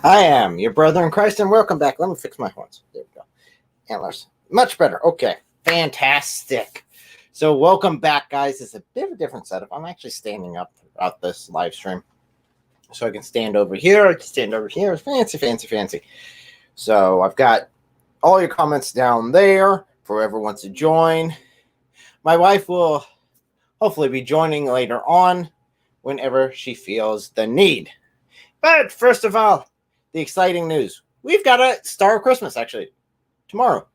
I am your brother in Christ, and welcome back. Let me fix my horns. There we go. Antlers. Much better. Okay. Fantastic. So welcome back, guys. It's a bit of a different setup. I'm actually standing up throughout this live stream. So I can stand over here. I can stand over here. Fancy, fancy, fancy. So I've got all your comments down there for whoever wants to join. My wife will hopefully be joining later on whenever she feels the need. But first of all, the exciting news. We've got a Star of Christmas, actually, tomorrow,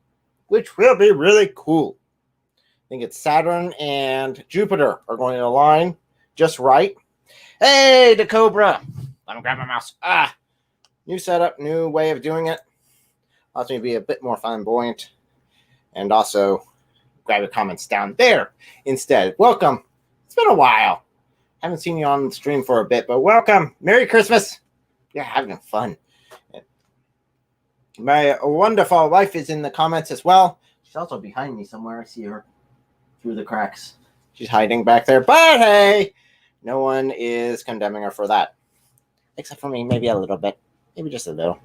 which will be really cool. I think it's Saturn and Jupiter are going to align just right. Hey, the Cobra. Let me grab my mouse. New setup, new way of doing it. Allows me to be a bit more flamboyant. And also, grab your comments down there instead. Welcome. It's been a while. Haven't seen you on the stream for a bit, but welcome. Merry Christmas. You're having fun. My wonderful wife is in the comments as well. She's also behind me somewhere. I see her through the cracks. She's hiding back there. But hey, no one is condemning her for that. Except for me, maybe a little bit. Maybe just a little.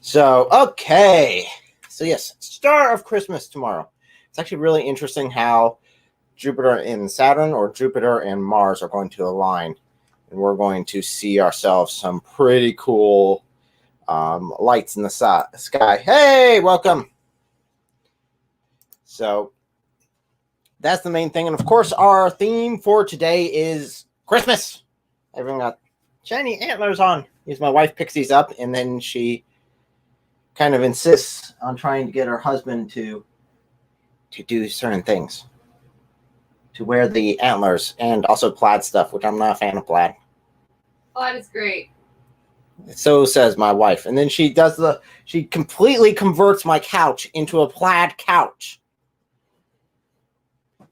So, okay. So yes, Star of Christmas tomorrow. It's actually really interesting how Jupiter and Saturn or Jupiter and Mars are going to align. And we're going to see ourselves some pretty cool lights in the sky. Hey, welcome. So that's the main thing. And of course, our theme for today is Christmas. Everyone got shiny antlers on. Because my wife picks these up and then she kind of insists on trying to get her husband to do certain things. To wear the antlers and also plaid stuff, which I'm not a fan of plaid. Plaid is great. So says my wife. And then she completely converts my couch into a plaid couch.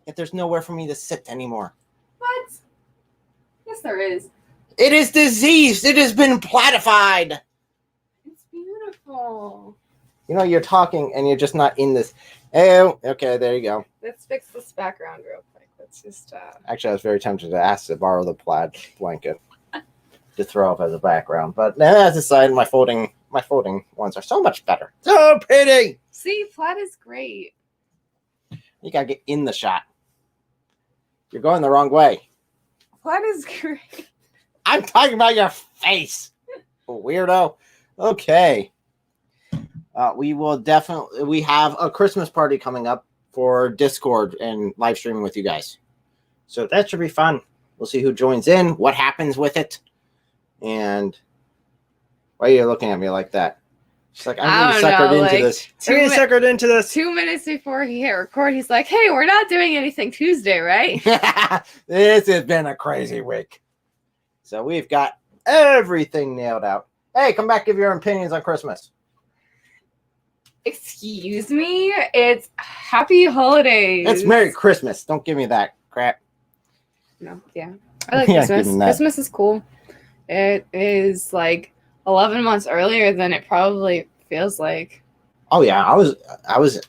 Yet there's nowhere for me to sit anymore. What? Yes, there is. It is diseased. It has been plastified. It's beautiful. You know, you're talking and you're just not in this. Oh, okay, there you go. Let's fix this background real quick. Let's just... Actually, I was very tempted to ask to borrow the plaid blanket to throw up as a background. But as a side, my folding ones are so much better. So pretty. See, plaid is great. You gotta get in the shot. You're going the wrong way. Plaid is great. I'm talking about your face, weirdo. Okay. We have a Christmas party coming up for Discord and live streaming with you guys. So that should be fun. We'll see who joins in, what happens with it. And why are you looking at me like that? She's like, I'm being suckered into this. 2 minutes before he hit record, he's like, hey, we're not doing anything Tuesday, right? This has been a crazy week. So we've got everything nailed out. Hey, come back, give your opinions on Christmas. Excuse me? It's Happy Holidays. It's Merry Christmas. Don't give me that crap. No, yeah. I like Christmas. Christmas is cool. It is like 11 months earlier than it probably feels like. Oh yeah, I was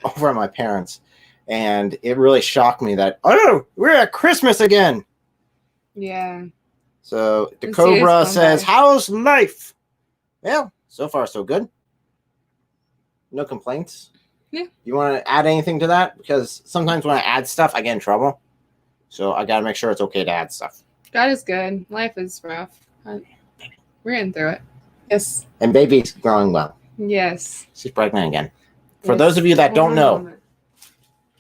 over at my parents, and it really shocked me that we're at Christmas again. Yeah. So the Cobra says, "How's life?" Well, so far so good. No complaints. Yeah. You want to add anything to that? Because sometimes when I add stuff, I get in trouble. So I got to make sure it's okay to add stuff. God is good. Life is rough. We're getting through it. Yes. And baby's growing well. Yes. She's pregnant again. For those of you that don't know.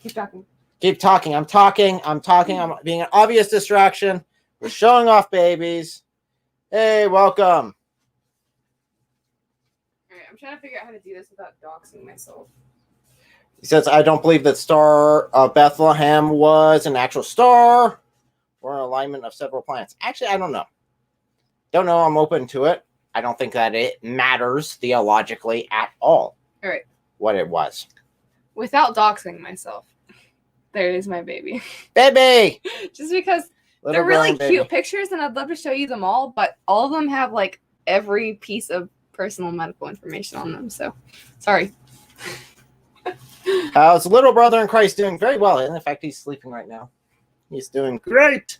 Keep talking. Keep talking. I'm talking. I'm being an obvious distraction. We're showing off babies. Hey, welcome. I'm trying to figure out how to do this without doxing myself. He says, I don't believe that Star of Bethlehem was an actual star or an alignment of several planets. Actually, I don't know. Don't know. I'm open to it. I don't think that it matters theologically at all. All right. What it was. Without doxing myself. There is my baby. Baby! Just because they're really cute pictures and I'd love to show you them all, but all of them have like every piece of personal medical information on them. So, sorry. How's little brother in Christ doing? Very well. And in fact, he's sleeping right now. He's doing great.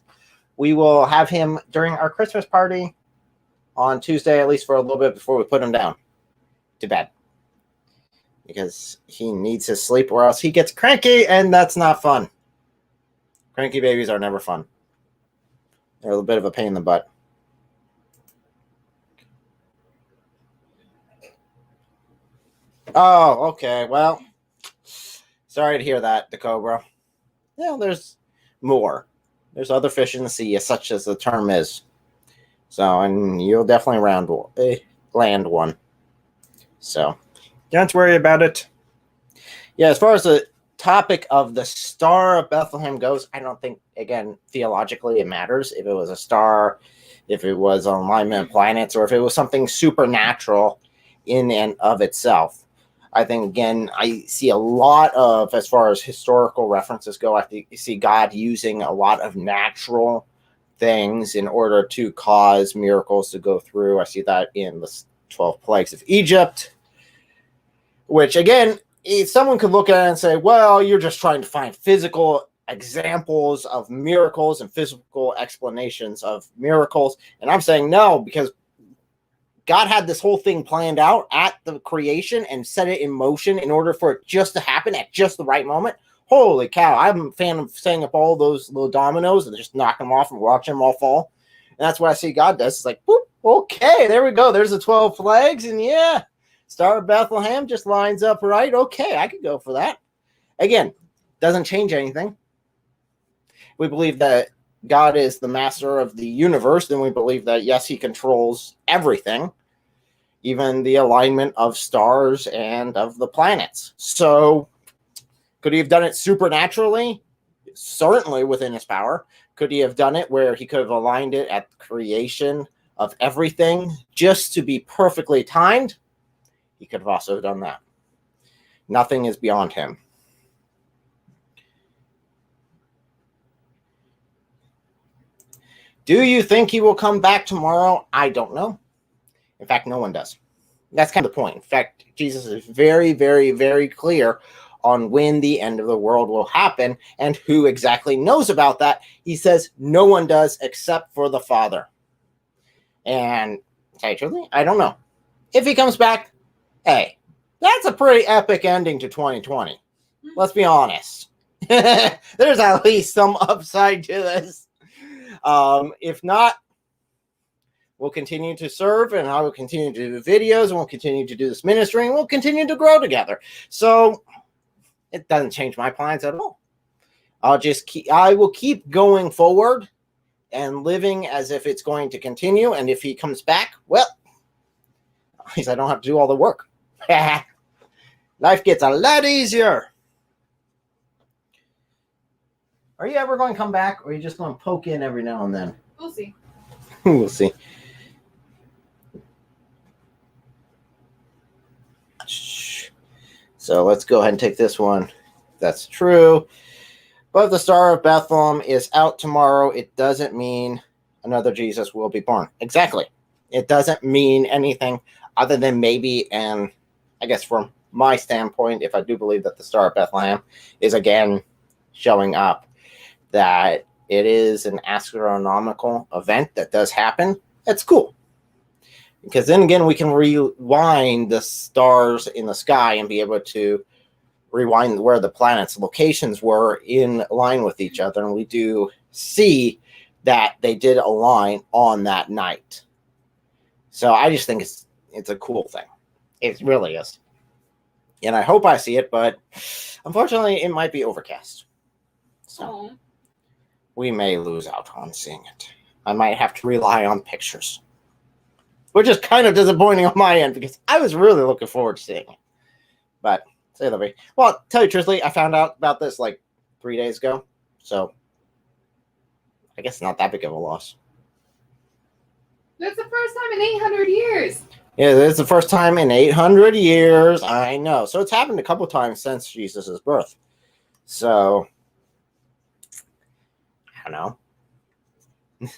We will have him during our Christmas party on Tuesday, at least for a little bit before we put him down to bed. Because he needs his sleep or else he gets cranky, and that's not fun. Cranky babies are never fun. They're a bit of a pain in the butt. Oh, okay. Well, sorry to hear that, the Cobra. Yeah, there's more. There's other fish in the sea, such as the term is. So, and you'll definitely land one. So, don't worry about it. Yeah, as far as the topic of the Star of Bethlehem goes, I don't think, again, theologically it matters if it was a star, if it was an alignment of planets, or if it was something supernatural in and of itself. I think, again, I see a lot of, as far as historical references go, I think you see God using a lot of natural things in order to cause miracles to go through. I see that in the 12 plagues of Egypt, which, again, someone could look at it and say, well, you're just trying to find physical examples of miracles and physical explanations of miracles. And I'm saying no, because God had this whole thing planned out at the creation and set it in motion in order for it just to happen at just the right moment. Holy cow. I'm a fan of setting up all those little dominoes and just knocking them off and watching them all fall. And that's what I see God does. It's like, boop, okay, there we go. There's the 12 flags. And yeah, Star of Bethlehem just lines up right. Okay, I could go for that. Again, doesn't change anything. We believe that God is the master of the universe. Then we believe that, yes, he controls everything, even the alignment of stars and of the planets. So could he have done it supernaturally? Certainly within his power. Could he have done it where he could have aligned it at the creation of everything just to be perfectly timed? He could have also done that. Nothing is beyond him. Do you think he will come back tomorrow? I don't know. In fact, no one does. That's kind of the point. In fact, Jesus is very, very, very clear on when the end of the world will happen and who exactly knows about that. He says no one does except for the Father. And truthfully, I don't know. If he comes back, hey, that's a pretty epic ending to 2020. Let's be honest. There's at least some upside to this. If not, we'll continue to serve, and I will continue to do videos, and we'll continue to do this ministry, and we'll continue to grow together. So it doesn't change my plans at all. I will keep going forward and living as if it's going to continue. And if he comes back, well, at least I don't have to do all the work. Life gets a lot easier. Are you ever going to come back, or are you just going to poke in every now and then? We'll see. We'll see. So let's go ahead and take this one. That's true. But the Star of Bethlehem is out tomorrow. It doesn't mean another Jesus will be born. Exactly. It doesn't mean anything other than maybe, and I guess from my standpoint, if I do believe that the Star of Bethlehem is again showing up, that it is an astronomical event that does happen. That's cool. Because then again, we can rewind the stars in the sky and be able to rewind where the planets' locations were in line with each other. And we do see that they did align on that night. So I just think it's a cool thing. It really is. And I hope I see it, but unfortunately, it might be overcast. So we may lose out on seeing it. I might have to rely on pictures, which is kind of disappointing on my end because I was really looking forward to seeing it. But say the way. Well, tell you truthfully, I found out about this like 3 days ago, so I guess not that big of a loss. That's the first time in 800 years. Yeah, it's the first time in 800 years. I know. So it's happened a couple times since Jesus' birth. So I don't know.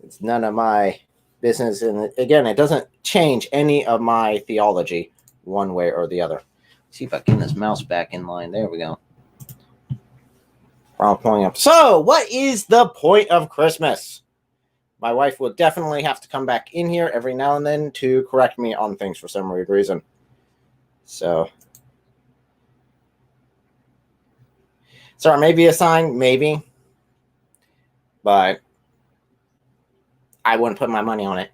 It's none of my business. And again, it doesn't change any of my theology one way or the other. Let's see if I can get this mouse back in line. There we go. Pulling up. So, what is the point of Christmas? My wife will definitely have to come back in here every now and then to correct me on things for some weird reason. So, sorry, maybe a sign, maybe. But I wouldn't put my money on it.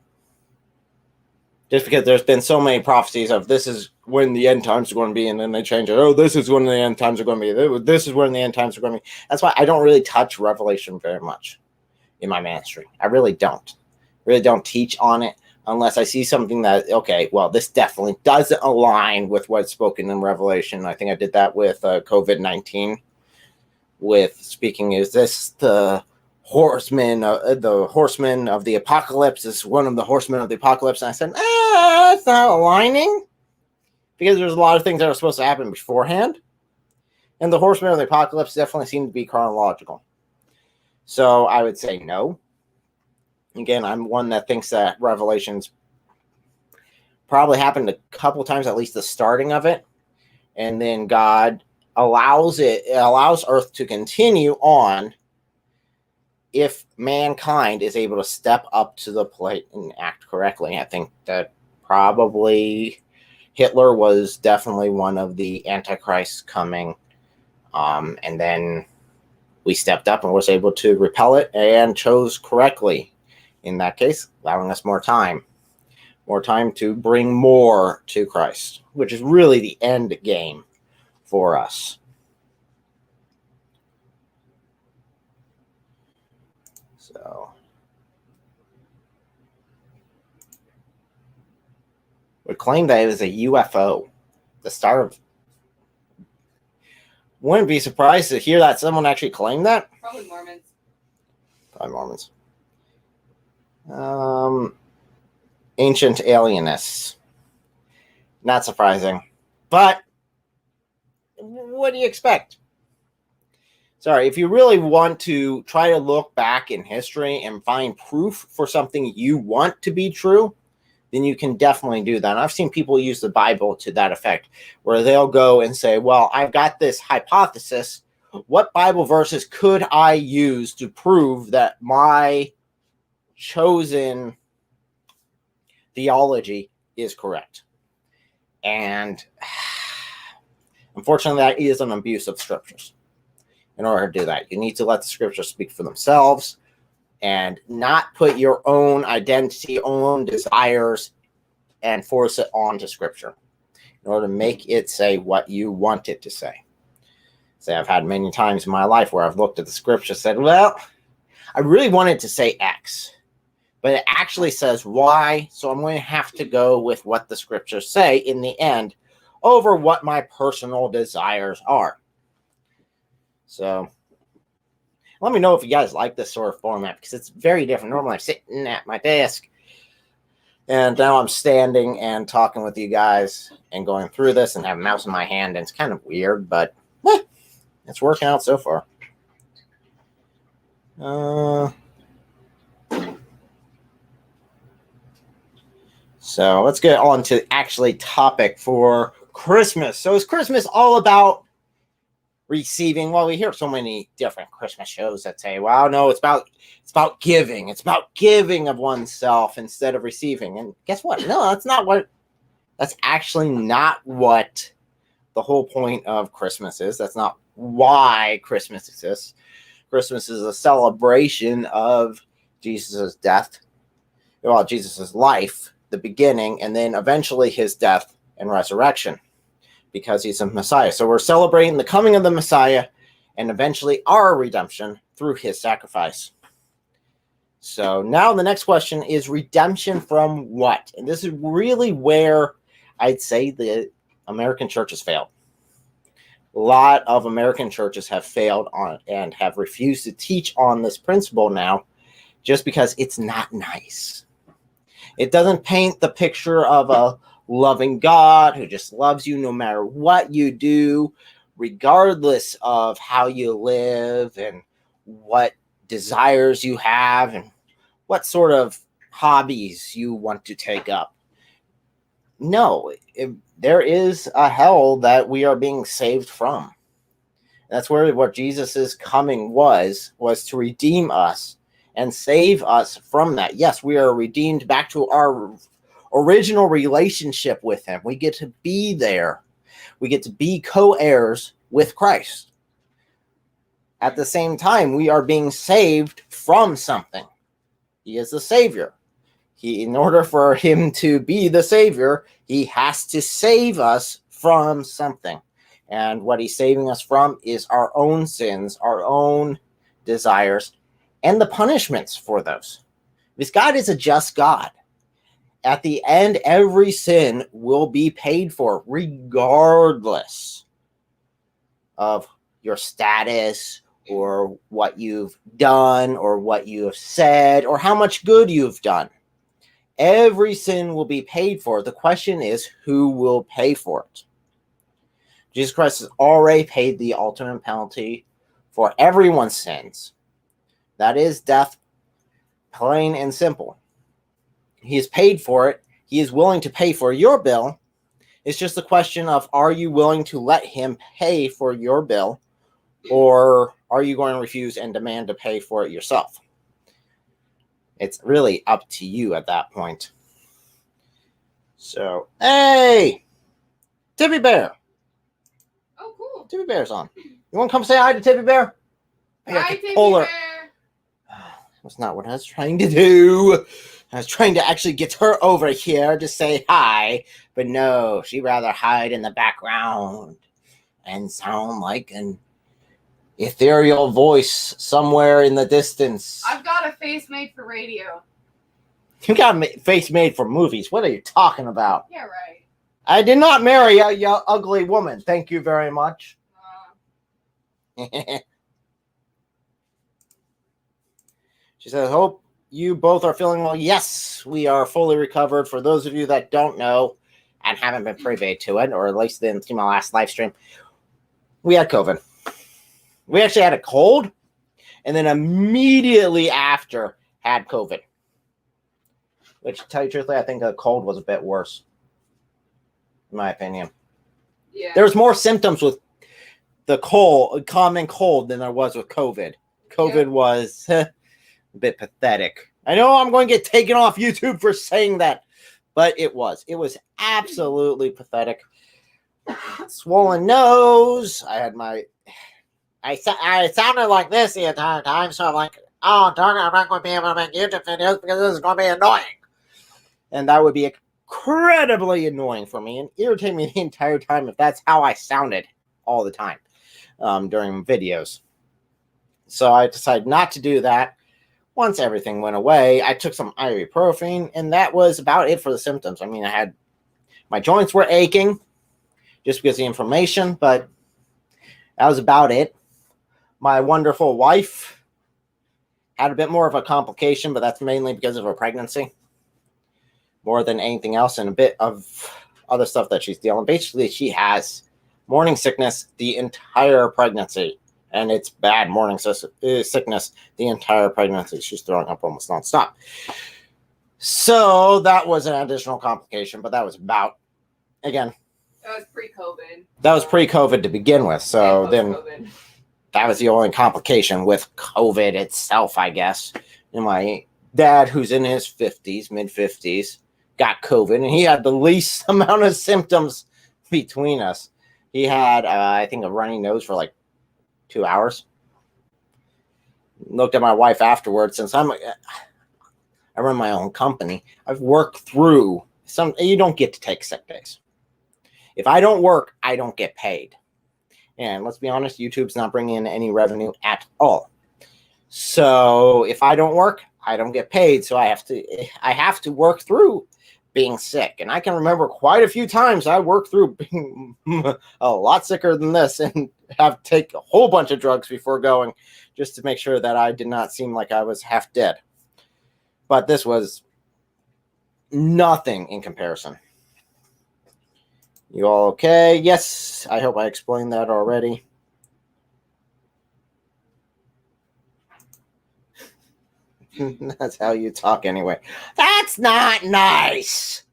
Just because there's been so many prophecies of this is when the end times are going to be, and then they change it. Oh, this is when the end times are going to be. This is when the end times are going to be. That's why I don't really touch Revelation very much in my ministry. I really don't. Really don't teach on it unless I see something that, okay, well, this definitely doesn't align with what's spoken in Revelation. I think I did that with COVID-19. With speaking, is this the horseman of the apocalypse? Is one of the horsemen of the apocalypse? And I said, it's not aligning, because there's a lot of things that are supposed to happen beforehand, and the horsemen of the apocalypse definitely seem to be chronological. So I would say no. Again, I'm one that thinks that Revelations probably happened a couple times, at least the starting of it, and then God allows Earth to continue on if mankind is able to step up to the plate and act correctly. I think that probably Hitler was definitely one of the antichrists coming, and then we stepped up and was able to repel it and chose correctly in that case, allowing us more time to bring more to Christ, which is really the end game for us. So would claim that it was a UFO. The star of, wouldn't be surprised to hear that someone actually claimed that. Probably Mormons. Probably Mormons. Ancient alienists. Not surprising. But what do you expect? Sorry, if you really want to try to look back in history and find proof for something you want to be true, then you can definitely do that. And I've seen people use the Bible to that effect, where they'll go and say, well, I've got this hypothesis. What Bible verses could I use to prove that my chosen theology is correct? And unfortunately, that is an abuse of scriptures. In order to do that, you need to let the scriptures speak for themselves and not put your own identity, own desires, and force it onto scripture in order to make it say what you want it to say. Say, I've had many times in my life where I've looked at the scripture and said, well, I really wanted to say X, but it actually says Y, so I'm going to have to go with what the scriptures say in the end over what my personal desires are. So let me know if you guys like this sort of format, because it's very different. Normally I'm sitting at my desk, and now I'm standing and talking with you guys and going through this and have a mouse in my hand, and it's kind of weird, but it's working out so far. So let's get on to actually topic for Christmas. So is Christmas all about receiving? Well, we hear so many different Christmas shows that say, well, no, it's about giving. It's about giving of oneself instead of receiving. And guess what? No, that's actually not what the whole point of Christmas is. That's not why Christmas exists. Christmas is a celebration of Jesus' death, well, Jesus' life, the beginning, and then eventually his death and resurrection, because he's a Messiah. So we're celebrating the coming of the Messiah and eventually our redemption through his sacrifice. So now the next question is redemption from what? And this is really where I'd say the American church has failed. A lot of American churches have failed on it and have refused to teach on this principle now, just because it's not nice. It doesn't paint the picture of a loving God who just loves you no matter what you do, regardless of how you live and what desires you have and what sort of hobbies you want to take up. No, there is a hell that we are being saved from. That's where what Jesus' coming was to redeem us and save us from that. Yes, we are redeemed back to our original relationship with him. We get to be there. We get to be co-heirs with Christ. At the same time, we are being saved from something. He is the Savior. In order for him to be the Savior, he has to save us from something. And what he's saving us from is our own sins, our own desires, and the punishments for those. Because God is a just God. At the end, every sin will be paid for, regardless of your status or what you've done or what you have said or how much good you've done. Every sin will be paid for. The question is, who will pay for it? Jesus Christ has already paid the ultimate penalty for everyone's sins. That is death, plain and simple. He has paid for it. He is willing to pay for your bill. It's just a question of, are you willing to let him pay for your bill, or are you going to refuse and demand to pay for it yourself? It's really up to you at that point. So, hey, Tippy Bear. Oh, cool. Tippy Bear's on. You want to come say hi to Tippy Bear? Hi, Tippy Bear. That's not what I was trying to do. I was trying to actually get her over here to say hi, but no, she'd rather hide in the background and sound like an ethereal voice somewhere in the distance. I've got a face made for radio. You got a face made for movies. What are you talking about? Yeah, right. I did not marry a ugly woman. Thank you very much. She says, hope you both are feeling well. Yes, we are fully recovered. For those of you that don't know and haven't been privy to it, or at least didn't see my last live stream, we had COVID. We actually had a cold, and then immediately after had COVID. Which, to tell you truthfully, I think a cold was a bit worse, in my opinion. Yeah. There was more symptoms with the common cold, than there was with COVID. COVID was a bit pathetic. I know I'm going to get taken off YouTube for saying that, but it was. It was absolutely pathetic. Swollen nose. I sounded like this the entire time, so I'm like, oh, darn it, I'm not going to be able to make YouTube videos because this is going to be annoying. And that would be incredibly annoying for me and irritate me the entire time if that's how I sounded all the time during videos. So I decided not to do that. Once everything went away, I took some ibuprofen, and that was about it for the symptoms. I mean, my joints were aching just because of the inflammation, but that was about it. My wonderful wife had a bit more of a complication, but that's mainly because of her pregnancy, more than anything else, and a bit of other stuff that she's dealing. Basically, she has morning sickness the entire pregnancy, and it's bad morning sickness the entire pregnancy. She's throwing up almost nonstop. So that was an additional complication, but that was about, again, that was pre-COVID. That was pre-COVID to begin with, so then that was the only complication with COVID itself, I guess. And my dad, who's in his 50s, mid-50s, got COVID, and he had the least amount of symptoms between us. He had, I think, a runny nose for like 2 hours. Looked at my wife afterwards. Since I run my own company, I've worked through some. You don't get to take sick days. If I don't work, I don't get paid. And let's be honest, YouTube's not bringing in any revenue at all. So if I don't work, I don't get paid. So I have to work through being sick. And I can remember quite a few times I worked through being a lot sicker than this and have to take a whole bunch of drugs before going, just to make sure that I did not seem like I was half dead. But this was nothing in comparison. You all okay? Yes, I hope I explained that already. That's how you talk anyway. That's not nice.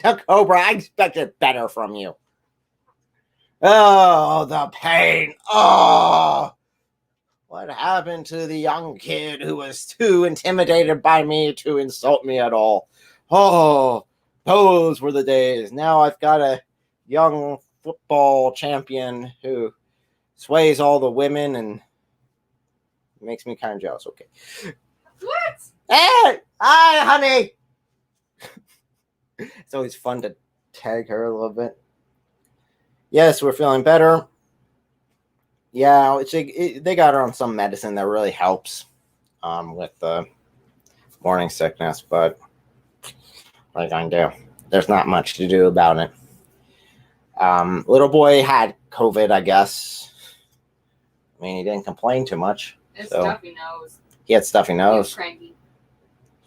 Cobra, I expected better from you. Oh, the pain. Oh, What happened to the young kid who was too intimidated by me to insult me at all? Oh, those were the days. Now I've got a young football champion who sways all the women and makes me kind of jealous. Okay. What? Hey! Hi, honey! It's always fun to tag her a little bit. Yes, we're feeling better. Yeah, they got her on some medicine that really helps with the morning sickness, but what are you going to do? There's not much to do about it. Little boy had COVID, I guess. I mean, he didn't complain too much. It's stuffy nose. He had stuffy nose. He was cranky.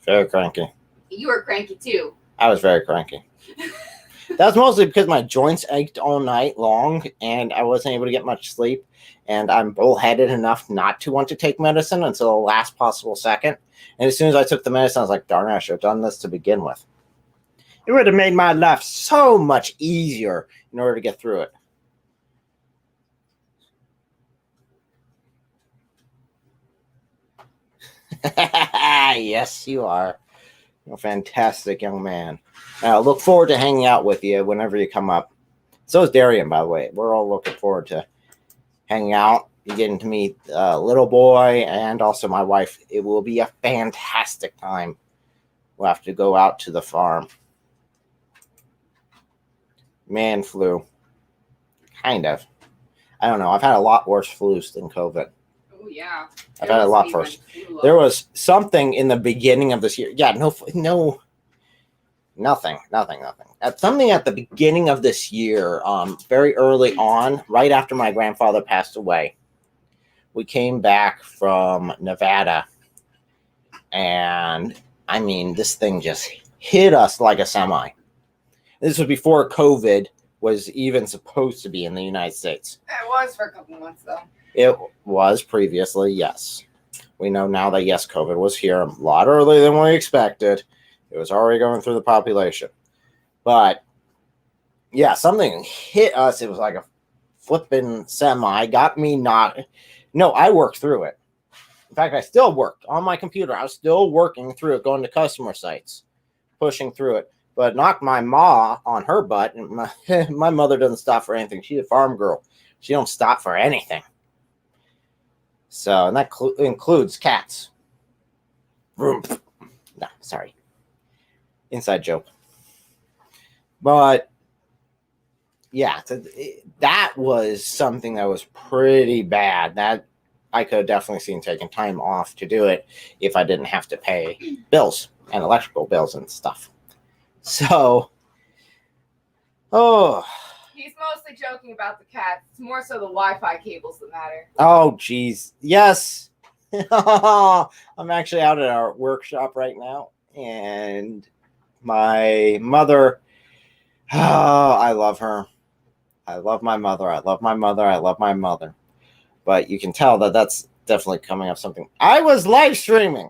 Very cranky. You were cranky too. I was very cranky. That was mostly because my joints ached all night long and I wasn't able to get much sleep. And I'm bullheaded enough not to want to take medicine until the last possible second. And as soon as I took the medicine, I was like, darn it, I should have done this to begin with. It would have made my life so much easier in order to get through it. Yes, you are. You're a fantastic young man. I look forward to hanging out with you whenever you come up. So is Darian, by the way. We're all looking forward to hanging out. You're getting to meet little boy and also my wife. It will be a fantastic time. We'll have to go out to the farm. Man flu. Kind of. I don't know. I've had a lot worse flus than COVID. Oh, yeah. I've had a lot worse. There was something in the beginning of this year. Yeah, nothing. Something at the beginning of this year, very early on, right after my grandfather passed away. We came back from Nevada, and I mean, this thing just hit us like a semi. This was before COVID was even supposed to be in the United States. It was for a couple months, though. It was previously, yes. We know now that, yes, COVID was here a lot earlier than we expected. It was already going through the population. But, yeah, something hit us. It was like a flipping semi. Got me not... No, I worked through it. In fact, I still worked on my computer. I was still working through it, going to customer sites, pushing through it. But knocked my ma on her butt. And my mother doesn't stop for anything. She's a farm girl. She don't stop for anything. So, and that includes cats. No, sorry. Inside joke. But, yeah, that was something that was pretty bad. That I could have definitely seen taking time off to do it if I didn't have to pay bills and electrical bills and stuff. So, He's mostly joking about the cats. It's more so the Wi-Fi cables that matter. Oh, geez. Yes. I'm actually out at our workshop right now. And my mother, I love her. I love my mother. I love my mother. I love my mother. But you can tell that that's definitely coming up something. I was live streaming.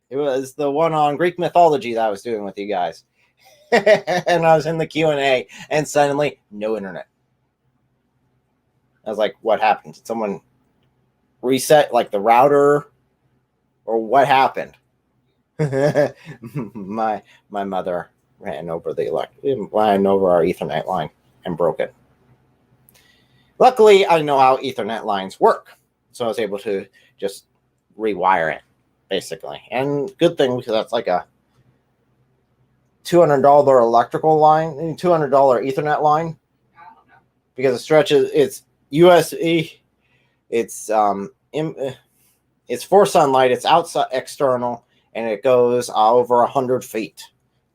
It was the one on Greek mythology that I was doing with you guys. And I was in the Q&A and suddenly no internet. I was like, what happened? Did someone reset like the router or what happened? my mother ran over our Ethernet line and broke it. Luckily, I know how Ethernet lines work. So I was able to just rewire it, basically. And good thing because that's like a $200 electrical line, $200 Ethernet line. I don't know. Because it stretches, it's USB, it's for sunlight, it's outside external, and it goes over 100 feet.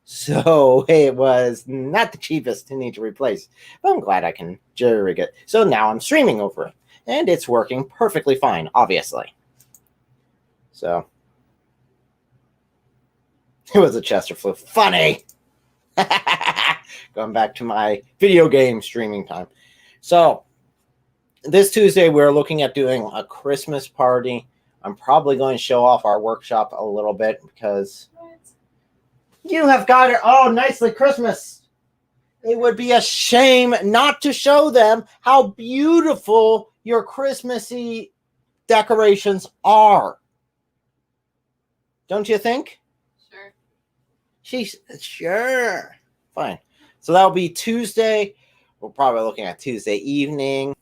So it was not the cheapest to need to replace. But I'm glad I can jerry-rig it. So now I'm streaming over it. And it's working perfectly fine, obviously. So it was a Chester flu. Funny! Going back to my video game streaming time. So this Tuesday, we're looking at doing a Christmas party. I'm probably going to show off our workshop a little bit because you have got it all nicely Christmas. It would be a shame not to show them how beautiful your Christmassy decorations are. Don't you think? Sure. She's sure. Fine. So that'll be Tuesday. We're probably looking at Tuesday evening.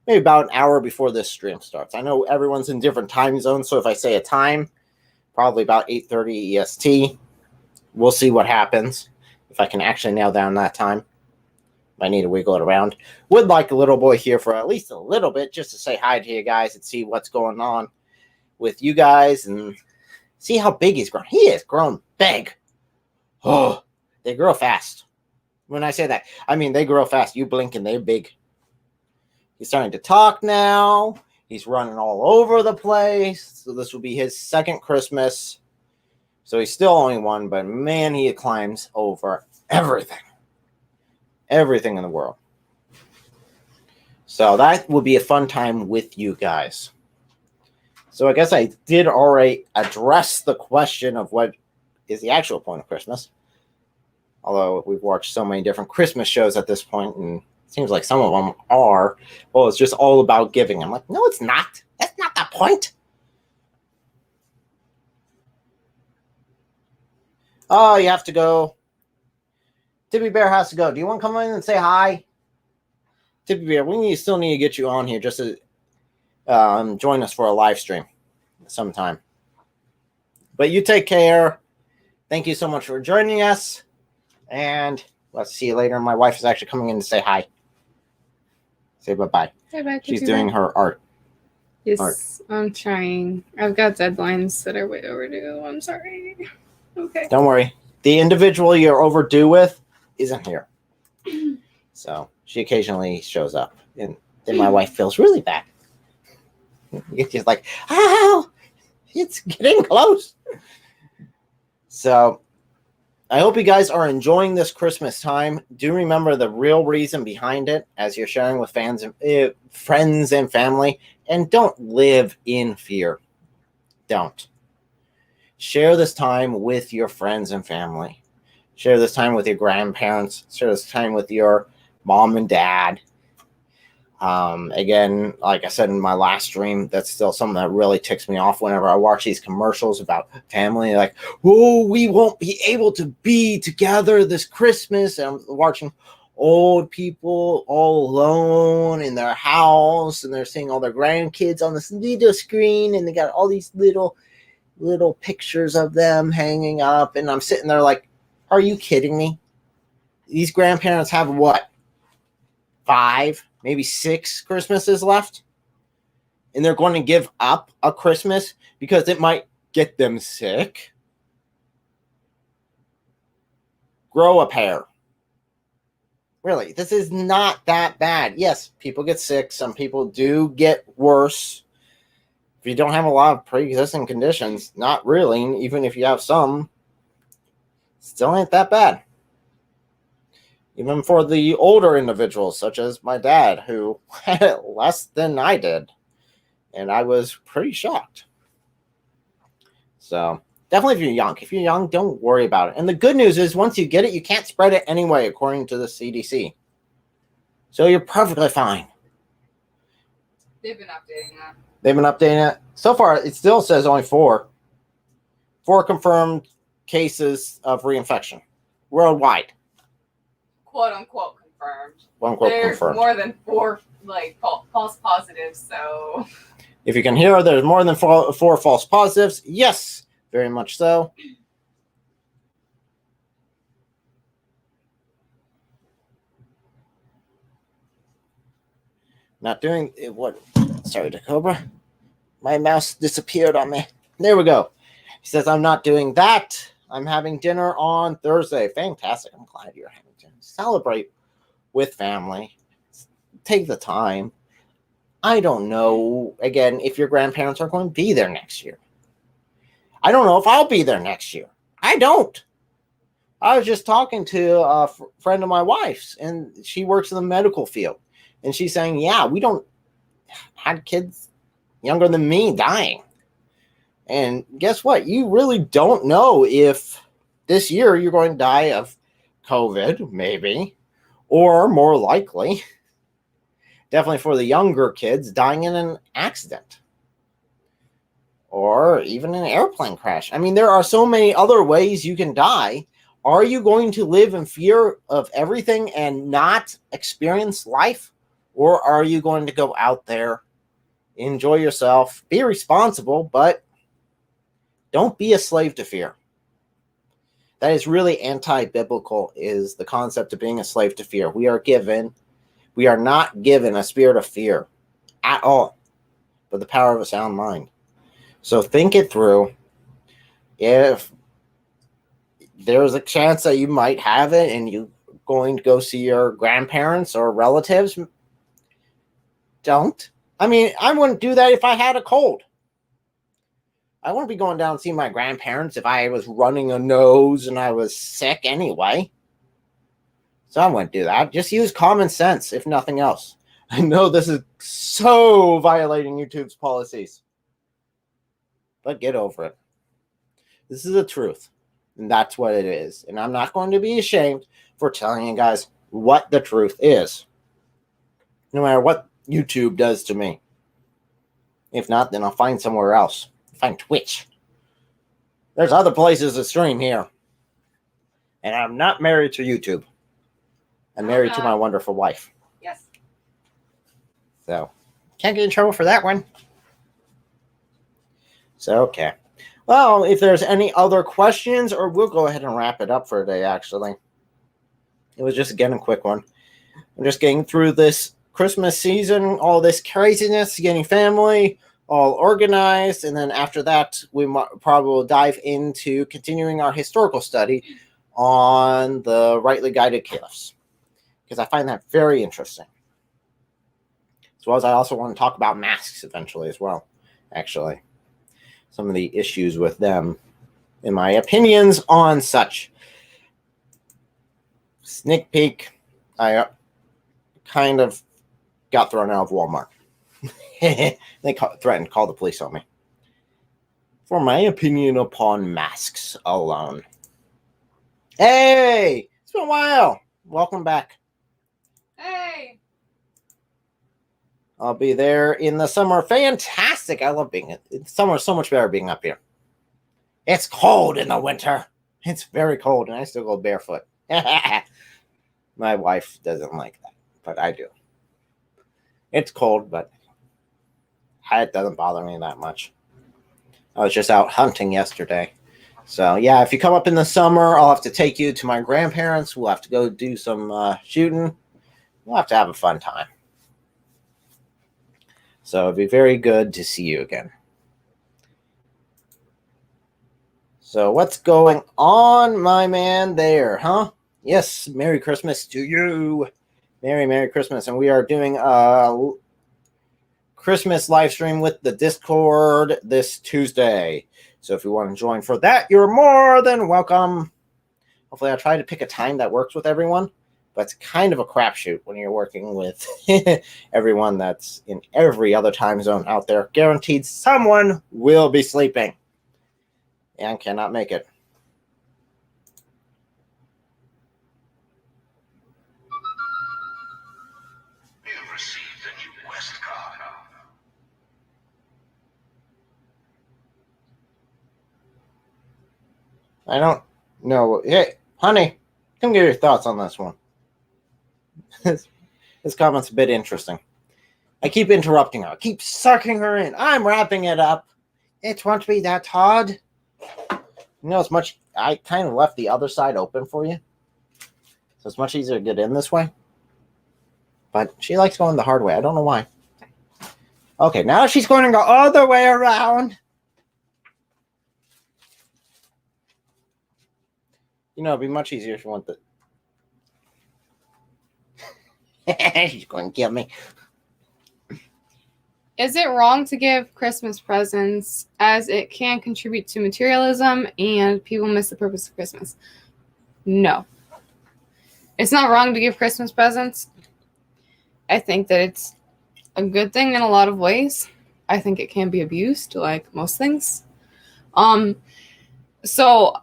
Maybe about an hour before this stream starts. I know everyone's in different time zones, so if I say a time, probably about 8:30 EST. We'll see what happens. If I can actually nail down that time. Might need to wiggle it around. Would like a little boy here for at least a little bit, just to say hi to you guys and see what's going on with you guys and see how big he's grown. He has grown big. Oh, they grow fast. When I say that, I mean they grow fast. You blink and they're big. He's starting to talk now. He's running all over the place. So this will be his second Christmas. So he's still only one, but man, he climbs over everything. Everything in the world. So that will be a fun time with you guys. So I guess I did already address the question of what is the actual point of Christmas. Although we've watched so many different Christmas shows at this point, and it seems like some of them are, well, it's just all about giving. I'm like, no, it's not. That's not the point. Oh, you have to go. Tippy Bear has to go. Do you want to come in and say hi? Tippy Bear, still need to get you on here just to join us for a live stream sometime. But you take care. Thank you so much for joining us. And let's see you later. My wife is actually coming in to say hi. Say bye-bye. Bye-bye. She's doing her art. Yes, art. I'm trying. I've got deadlines that are way overdue. I'm sorry. Okay. Don't worry. The individual you're overdue with isn't here. So she occasionally shows up. And then my wife feels really bad. She's like, oh, it's getting close. So I hope you guys are enjoying this Christmas time. Do remember the real reason behind it as you're sharing with friends and family. And don't live in fear. Don't. Share this time with your friends and family. Share this time with your grandparents. Share this time with your mom and dad. Again, like I said in my last stream, that's still something that really ticks me off whenever I watch these commercials about family. Like, oh, we won't be able to be together this Christmas. And I'm watching old people all alone in their house, and they're seeing all their grandkids on this video screen, and they got all these little pictures of them hanging up. And I'm sitting there like, are you kidding me? These grandparents have what? 5, maybe 6 Christmases left, and they're going to give up a Christmas because it might get them sick. Grow a pair. Really, this is not that bad. Yes, people get sick. Some people do get worse. If you don't have a lot of pre-existing conditions, not really. Even if you have some, still ain't that bad. Even for the older individuals, such as my dad, who had it less than I did. And I was pretty shocked. So, definitely if you're young. If you're young, don't worry about it. And the good news is, once you get it, you can't spread it anyway, according to the CDC. So, you're perfectly fine. They've been updating that. They've been updating it. So far, it still says only 4. 4 confirmed cases of reinfection worldwide. Quote unquote confirmed. Quote unquote There's confirmed. more than 4 false positives, so If you can hear, there's more than 4 false positives. Yes, very much so. Not doing it. What? Sorry, Cobra. My mouse disappeared on me. There we go. He says, I'm not doing that. I'm having dinner on Thursday. Fantastic. I'm glad you're having dinner. Celebrate with family. Take the time. I don't know, again, if your grandparents are going to be there next year. I don't know if I'll be there next year. I don't. I was just talking to a friend of my wife's, and she works in the medical field. And she's saying, yeah, we don't have kids younger than me dying. And guess what? You really don't know if this year you're going to die of COVID, maybe, or more likely, definitely for the younger kids, dying in an accident or even an airplane crash. I mean, there are so many other ways you can die. Are you going to live in fear of everything and not experience life? Or are you going to go out there, enjoy yourself, be responsible, but don't be a slave to fear? That is really anti-biblical, is the concept of being a slave to fear. We are not given a spirit of fear at all, but the power of a sound mind. So think it through. If there's a chance that you might have it and you're going to go see your grandparents or relatives, don't. I mean, I wouldn't do that if I had a cold. I wouldn't be going down and seeing my grandparents if I was running a nose and I was sick anyway. So I wouldn't do that. Just use common sense, if nothing else. I know this is so violating YouTube's policies, but get over it. This is the truth, and that's what it is. And I'm not going to be ashamed for telling you guys what the truth is, no matter what YouTube does to me. If not, then I'll find somewhere else. Find Twitch. There's other places to stream here. And I'm not married to YouTube. I'm married to my wonderful wife. Yes. So, can't get in trouble for that one. So, okay. Well, if there's any other questions, or we'll go ahead and wrap it up for today, actually. It was just, again, a quick one. I'm just getting through this Christmas season, all this craziness, getting family all organized, and then after that, we probably will dive into continuing our historical study on the rightly guided caliphs, because I find that very interesting. As well as I also want to talk about masks eventually as well, actually. Some of the issues with them, in my opinions on such. Sneak peek, I kind of got thrown out of Walmart. They threatened to call the police on me for my opinion upon masks alone. Hey, it's been a while. Welcome back. Hey. I'll be there in the summer. Fantastic. I love being in summer. So much better being up here. It's cold in the winter. It's very cold, and I still go barefoot. My wife doesn't like that, but I do. It's cold, but it doesn't bother me that much. I was just out hunting yesterday. So, yeah, if you come up in the summer, I'll have to take you to my grandparents. We'll have to go do some shooting. We'll have to have a fun time. So, it'd be very good to see you again. So, what's going on, my man, there, huh? Yes, Merry Christmas to you. Merry Christmas. And we are doing a Christmas live stream with the Discord this Tuesday. So if you want to join for that, you're more than welcome. Hopefully I'll try to pick a time that works with everyone, but it's kind of a crapshoot when you're working with everyone that's in every other time zone out there. Guaranteed someone will be sleeping and cannot make it. I don't know. Hey, honey, come give your thoughts on this one. This comment's a bit interesting. I keep interrupting her. I keep sucking her in. I'm wrapping it up. It won't be that hard. You know, it's much. I kind of left the other side open for you, so it's much easier to get in this way. But she likes going the hard way. I don't know why. Okay, now she's going to go all the way around. You know, it'd be much easier if you want the... She's going to kill me. Is it wrong to give Christmas presents as it can contribute to materialism and people miss the purpose of Christmas? No. It's not wrong to give Christmas presents. I think that it's a good thing in a lot of ways. I think it can be abused, like most things. So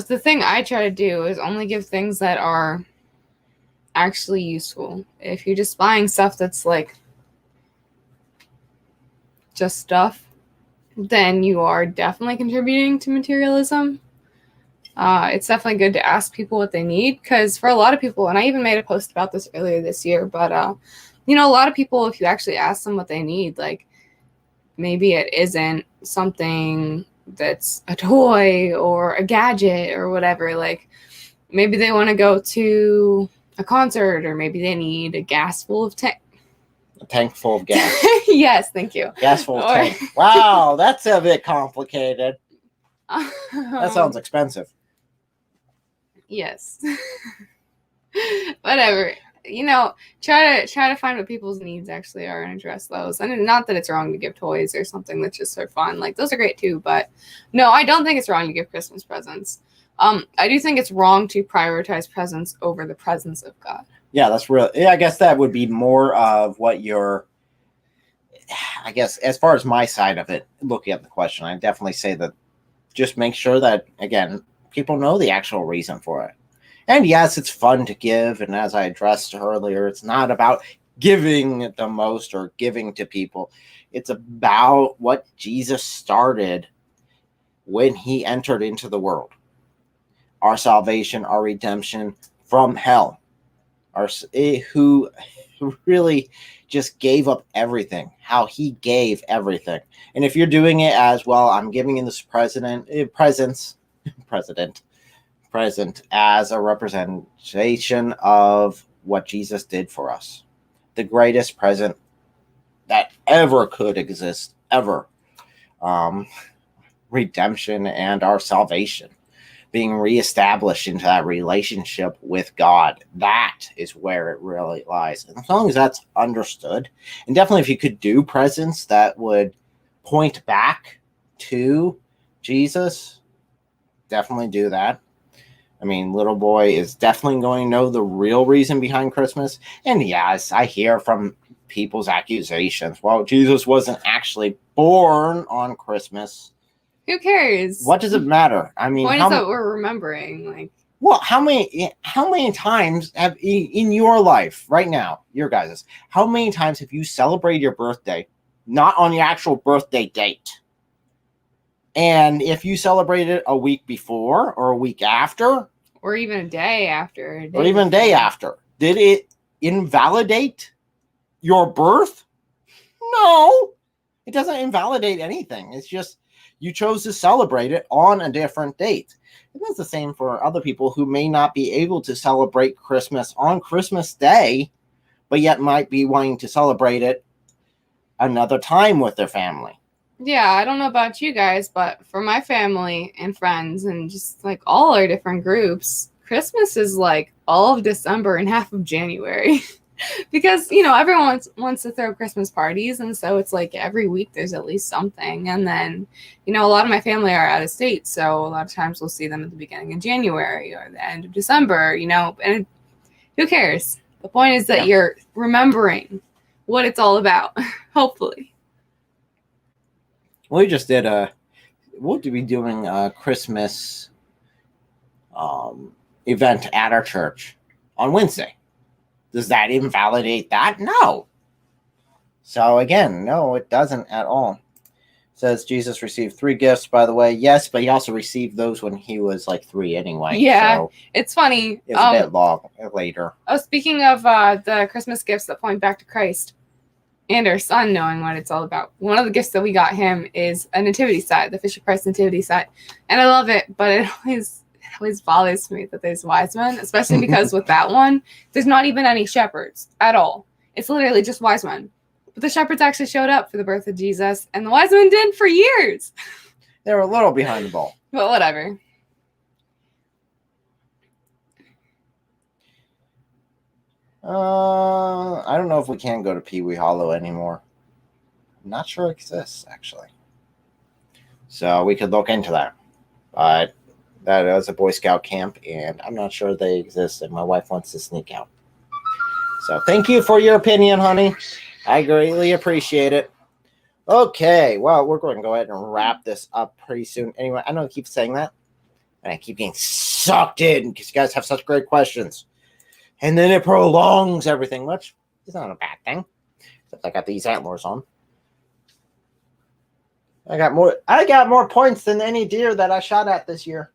the thing I try to do is only give things that are actually useful. If you're just buying stuff that's like just stuff, then you are definitely contributing to materialism. It's definitely good to ask people what they need, because for a lot of people, and I even made a post about this earlier this year, but a lot of people, if you actually ask them what they need, like maybe it isn't something that's a toy or a gadget or whatever. Like maybe they want to go to a concert, or maybe they need a gas full of tank. A tank full of gas. Yes, thank you. Gas full of tank. Wow, that's a bit complicated. That sounds expensive. Yes. Whatever. Try to find what people's needs actually are and address those. And not that it's wrong to give toys or something that's just so fun. Like, those are great too, but no, I don't think it's wrong to give Christmas presents. I do think it's wrong to prioritize presents over the presence of God. Yeah, that's real. Yeah, I guess that would be more of what you're, I guess, as far as my side of it, looking at the question, I definitely say that just make sure that, again, people know the actual reason for it. And yes, it's fun to give. And as I addressed earlier, it's not about giving the most or giving to people. It's about what Jesus started when he entered into the world. Our salvation, our redemption from hell. Who really just gave up everything, how he gave everything. And if you're doing it as well, I'm giving in this present as a representation of what Jesus did for us. The greatest present that ever could exist, ever. Redemption and our salvation. Being reestablished into that relationship with God. That is where it really lies. And as long as that's understood, and definitely if you could do presents that would point back to Jesus, definitely do that. I mean, little boy is definitely going to know the real reason behind Christmas. And yes, I hear from people's accusations. Well, Jesus wasn't actually born on Christmas. Who cares? What does it matter? I mean, point is that we're remembering. Like, well, how many times have in your life right now, your guys', how many times have you celebrated your birthday not on your actual birthday date? And if you celebrated a week before or a week after, or even a day after, did it invalidate your birth? No, it doesn't invalidate anything. It's just you chose to celebrate it on a different date. And that's the same for other people who may not be able to celebrate Christmas on Christmas Day, but yet might be wanting to celebrate it another time with their family. Yeah, I don't know about you guys, but for my family and friends and just like all our different groups, Christmas is like all of December and half of January. Because, everyone wants to throw Christmas parties. And so it's like every week there's at least something. And then, a lot of my family are out of state. So a lot of times we'll see them at the beginning of January or the end of December, and who cares? The point is that you're remembering what it's all about, hopefully. We just did we'll be doing a Christmas event at our church on Wednesday. Does that invalidate that? No. So again, no, it doesn't at all. It says Jesus received 3 gifts, by the way. Yes, but he also received those when he was like 3 anyway. Yeah, so it's funny. It's a bit long later. Oh, speaking of the Christmas gifts that point back to Christ and our son knowing what it's all about, one of the gifts that we got him is a nativity set, the Fisher-Price nativity set. And I love it, but it always bothers me that there's wise men, especially because with that one, there's not even any shepherds at all. It's literally just wise men. But the shepherds actually showed up for the birth of Jesus, and the wise men did for years. They were a little behind the ball. But whatever. I don't know if we can go to Pee Wee Hollow anymore. I'm not sure it exists, actually. So we could look into that. But that is a Boy Scout camp, and I'm not sure they exist, and my wife wants to sneak out. So thank you for your opinion, honey. I greatly appreciate it. Okay, well, we're going to go ahead and wrap this up pretty soon. Anyway, I know I keep saying that, and I keep getting sucked in because you guys have such great questions. And then it prolongs everything, which is not a bad thing. Except I got these antlers on. I got more points than any deer that I shot at this year.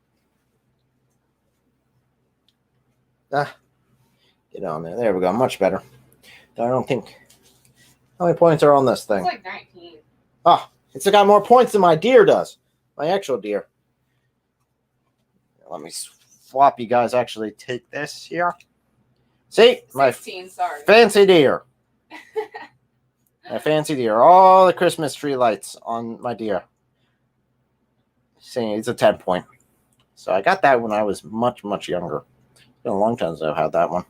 Get on there. There we go. Much better. I don't think. How many points are on this thing? It's like 19. Oh, it's got more points than my deer does. My actual deer. Let me swap you guys. Actually, take this here. See? 16, sorry. Fancy deer. My fancy deer. All the Christmas tree lights on my deer. See, it's a 10 point. So I got that when I was much, much younger. It's been a long time since I had that one.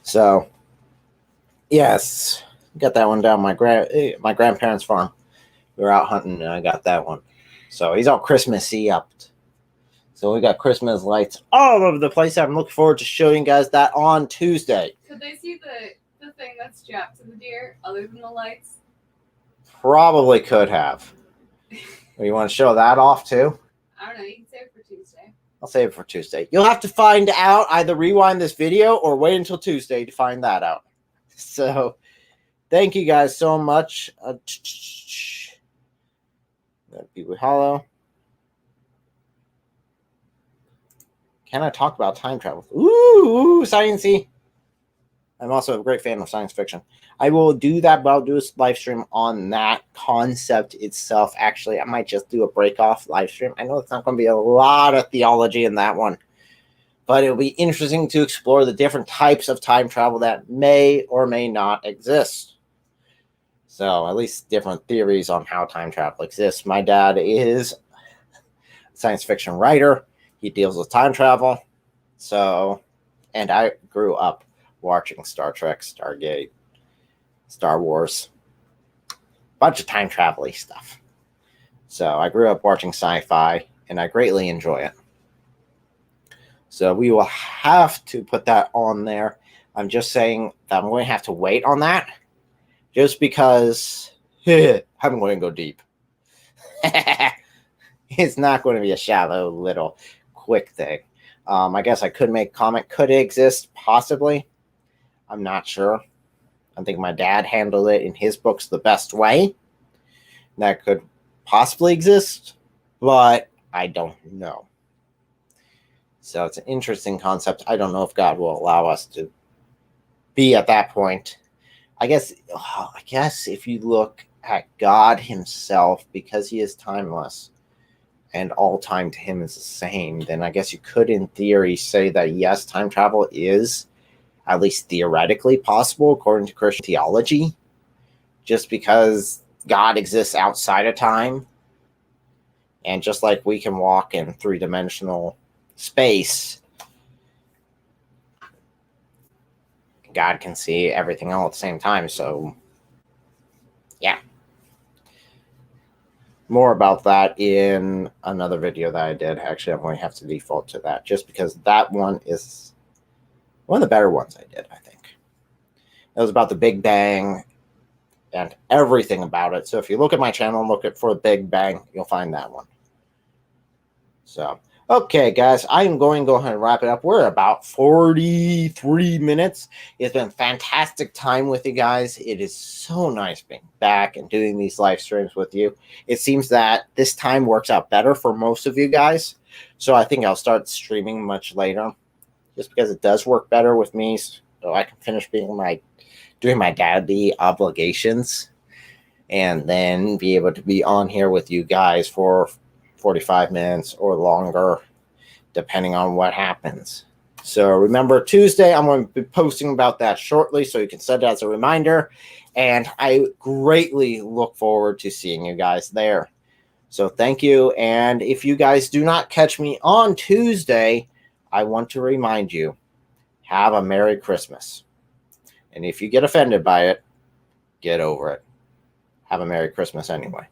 So, yes. Got that one down my grandparents' farm. We were out hunting and I got that one. So he's all Christmassy up. So we got Christmas lights all over the place. I'm looking forward to showing you guys that on Tuesday. Could they see the thing that's strapped to the deer other than the lights? Probably could have. You want to show that off too? I don't know. You can save it for Tuesday. I'll save it for Tuesday. You'll have to find out. Either rewind this video or wait until Tuesday to find that out. So, thank you guys so much. People Hollow. Can I talk about time travel? Ooh, sciencey. I'm also a great fan of science fiction. I will do that, but I'll do a live stream on that concept itself. Actually, I might just do a break-off live stream. I know it's not going to be a lot of theology in that one, but it'll be interesting to explore the different types of time travel that may or may not exist. So, at least different theories on how time travel exists. My dad is a science fiction writer. He deals with time travel. So, and I grew up watching Star Trek, Stargate, Star Wars, bunch of time travel-y stuff. So I grew up watching sci-fi, and I greatly enjoy it. So we will have to put that on there. I'm just saying that I'm going to have to wait on that, just because I'm going to go deep. It's not going to be a shallow little quick thing. I guess I could make a comment. Could it exist? Possibly. I'm not sure. I think my dad handled it in his books the best way. That could possibly exist, but I don't know. So it's an interesting concept. I don't know if God will allow us to be at that point. I guess if you look at God himself, because he is timeless and all time to him is the same, then I guess you could, in theory, say that yes, time travel is at least theoretically possible according to Christian theology, just because God exists outside of time. And just like we can walk in three-dimensional space, God can see everything all at the same time. So, yeah. More about that in another video that I did. Actually, I'm going to have to default to that just because that one is one of the better ones I did, I think. It was about the Big Bang and everything about it. So if you look at my channel and look for the Big Bang, you'll find that one. So, okay, guys, I am going to go ahead and wrap it up. We're about 43 minutes. It's been fantastic time with you guys. It is so nice being back and doing these live streams with you. It seems that this time works out better for most of you guys. So I think I'll start streaming much later, just because it does work better with me, so I can finish doing my daddy obligations, and then be able to be on here with you guys for 45 minutes or longer, depending on what happens. So remember, Tuesday, I'm going to be posting about that shortly, so you can set it as a reminder, and I greatly look forward to seeing you guys there. So thank you, and if you guys do not catch me on Tuesday, I want to remind you, have a Merry Christmas. And if you get offended by it, get over it. Have a Merry Christmas anyway.